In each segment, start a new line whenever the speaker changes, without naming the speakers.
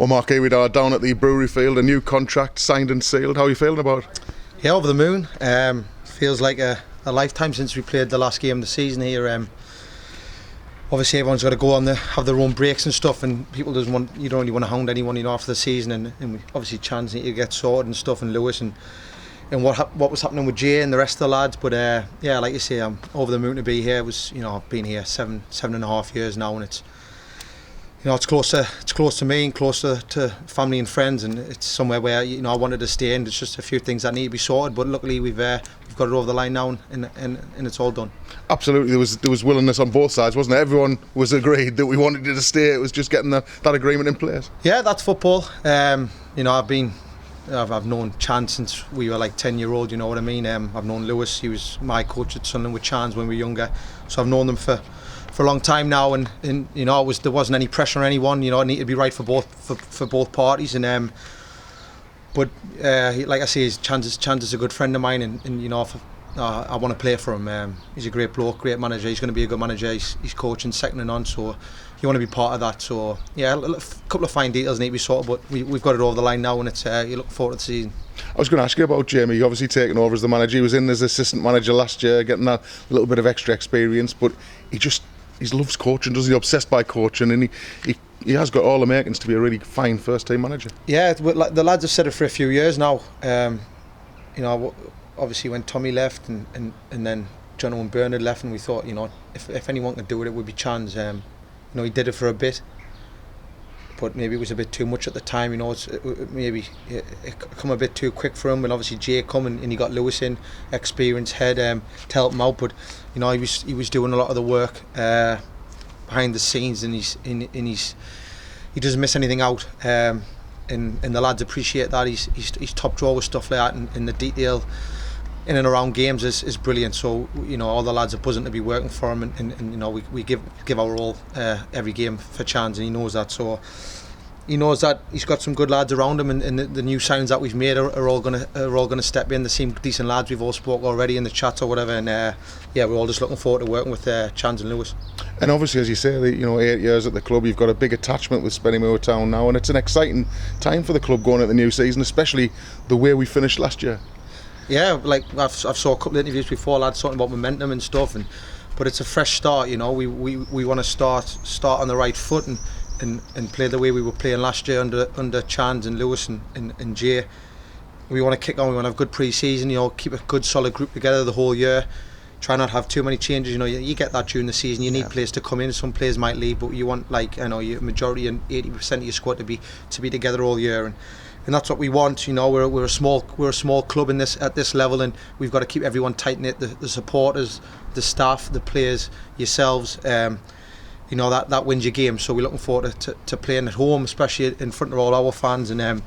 Mark, here we are down at the Brewery Field, a new contract signed and sealed. How are you feeling about it?
Yeah, over the moon. Feels like a lifetime since we played the last game of the season here. Obviously everyone's got to go on have their own breaks and stuff, and you don't really want to hound anyone, after the season, and we obviously Chance need to get sorted and stuff, and Lewis and what was happening with Jay and the rest of the lads. But yeah, like you say, I'm over the moon to be here. It was, I've been here seven and a half years now, and it's close to me and close to family and friends, and it's somewhere where I wanted to stay, and it's just a few things that need to be sorted, but luckily we've got it over the line now, and it's all done. Absolutely.
There was willingness on both sides, wasn't there? Everyone was agreed that we wanted you to stay. It was just getting that agreement in place.
Yeah, that's football. I've known Chance since we were like 10-year-old, you know what I mean. I've known Lewis. He was my coach at Sunderland with Chance when we were younger, so I've known them for a long time now, and there wasn't any pressure on anyone. It needed to be right for both parties, and but like I say, Chance is a good friend of mine, and I want to play for him. He's a great bloke, great manager. He's going to be a good manager. He's coaching second and on, so you want to be part of that. So yeah, a couple of fine details need to be sorted, but we've got it over the line now, and it's you look forward to the season.
I was going to ask you about Jamie. He obviously taken over as the manager. He was in as assistant manager last year, getting that little bit of extra experience, but he loves coaching, doesn't he? Obsessed by coaching, and he has got all the makings to be a really fine first team manager.
Yeah, the lads have said it for a few years now. Obviously when Tommy left and then John and Bernard left, and we thought, if anyone could do it, it would be Chance. He did it for a bit, but maybe it was a bit too much at the time. Maybe it come a bit too quick for him, and obviously Jay come and he got Lewis in, experienced head, to help him out. But he was doing a lot of the work behind the scenes, and he doesn't miss anything out. And the lads appreciate that. He's top drawer with stuff like that, and the detail in and around games is brilliant. So all the lads are buzzing to be working for him, and we give our all every game for Chance, and he knows that. So he knows that he's got some good lads around him, and the new signings that we've made are all gonna step in. They seem decent lads. We've all spoke already in the chat or whatever, and yeah, we're all just looking forward to working with Chance and Lewis.
And obviously, as you say, 8 years at the club, you've got a big attachment with Spennymoor Town now, and it's an exciting time for the club going into the new season, especially the way we finished last year.
Yeah, like I've saw a couple of interviews before, lads talking about momentum and stuff, but it's a fresh start. We want to start on the right foot and play the way we were playing last year under Chance and Lewis and Jay. We want to kick on. We want to have good pre-season. Keep a good solid group together the whole year. Try not have too many changes. You get that during the season. You need players to come in. Some players might leave, but you want your majority and 80% of your squad to be together all year, and that's what we want. We're a small club at this level, and we've got to keep everyone tight knit. The supporters, the staff, the players, yourselves. That wins your game. So we're looking forward to playing at home, especially in front of all our fans. And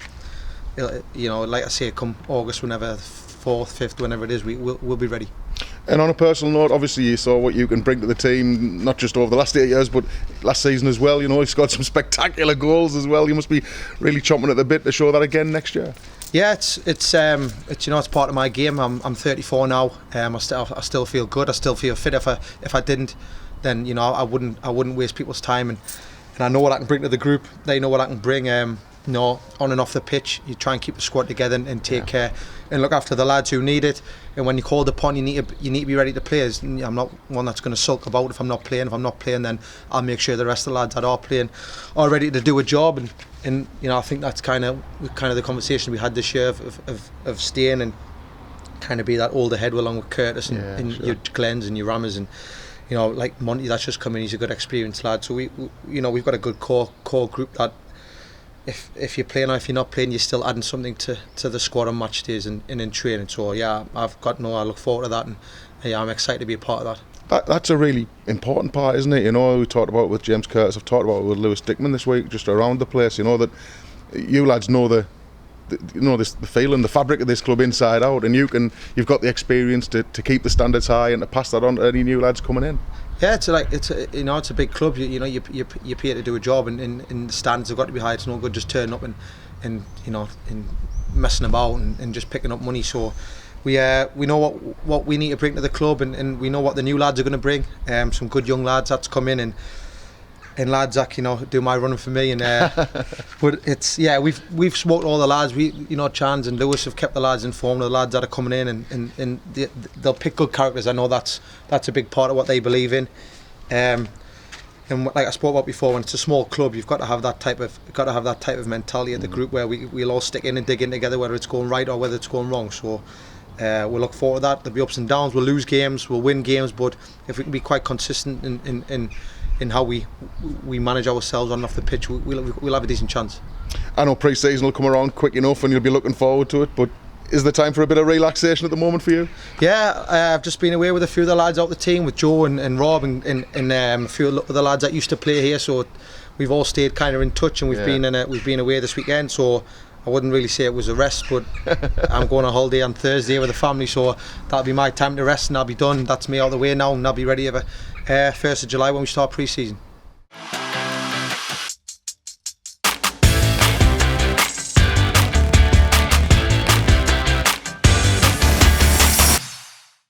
like I say, come August, whenever 4th, 5th, whenever it is, we'll be ready.
And on a personal note, obviously you saw what you can bring to the team, not just over the last 8 years, but last season as well. You've scored some spectacular goals as well. You must be really chomping at the bit to show that again next year.
Yeah, it's part of my game. I'm 34 now. I still feel good. I still feel fit. If I didn't, then I wouldn't waste people's time, and I know what I can bring to the group. They know what I can bring. On and off the pitch, you try and keep the squad together and take care and look after the lads who need it. And when you're called upon, you need to be ready to play. I'm not one that's going to sulk about if I'm not playing. If I'm not playing, then I'll make sure the rest of the lads that are playing are ready to do a job. And I think that's kind of the conversation we had this year of staying and kind of be that older head along with Curtis and your Glens and your Rammers and. Like Monty, that's just come in. He's a good experienced lad. So we've got a good core group that if you're playing or if you're not playing, you're still adding something to the squad on match days and in training. So yeah, I look forward to that, and I'm excited to be a part of that.
That's a really important part, isn't it? We talked about it with James Curtis. I've talked about it with Lewis Dickman this week, just around the place. That you lads know the feeling, the fabric of this club inside out, and you've got the experience to keep the standards high and to pass that on to any new lads coming in.
Yeah, it's a big club. You're paid to do a job, and the standards have got to be high. It's no good just turning up and messing about and just picking up money. So we know what we need to bring to the club, and we know what the new lads are going to bring. Some good young lads that's come in, and lads that do my running for me, and but it's we've smoked all the lads. Chans and Lewis have kept the lads informed of the lads that are coming in, and they'll pick good characters. I know that's a big part of what they believe in. And like I spoke about before, when it's a small club, you've got to have that type of mentality at the group where we'll all stick in and dig in together, whether it's going right or whether it's going wrong. So we'll look forward to that. There'll be ups and downs. We'll lose games, we'll win games, but if we can be quite consistent in how we manage ourselves on and off the pitch, we'll have a decent chance.
I know pre-season will come around quick enough and you'll be looking forward to it, but is there time for a bit of relaxation at the moment for you?
Yeah, I've just been away with a few of the lads out the team, with Joe and Rob and a few of the lads that used to play here, so we've all stayed kind of in touch, and we've been away this weekend, so I wouldn't really say it was a rest, but I'm going on holiday on Thursday with the family, so that'll be my time to rest, and I'll be done. That's me out of the way now, and I'll be ready for 1st of July when we start pre-season.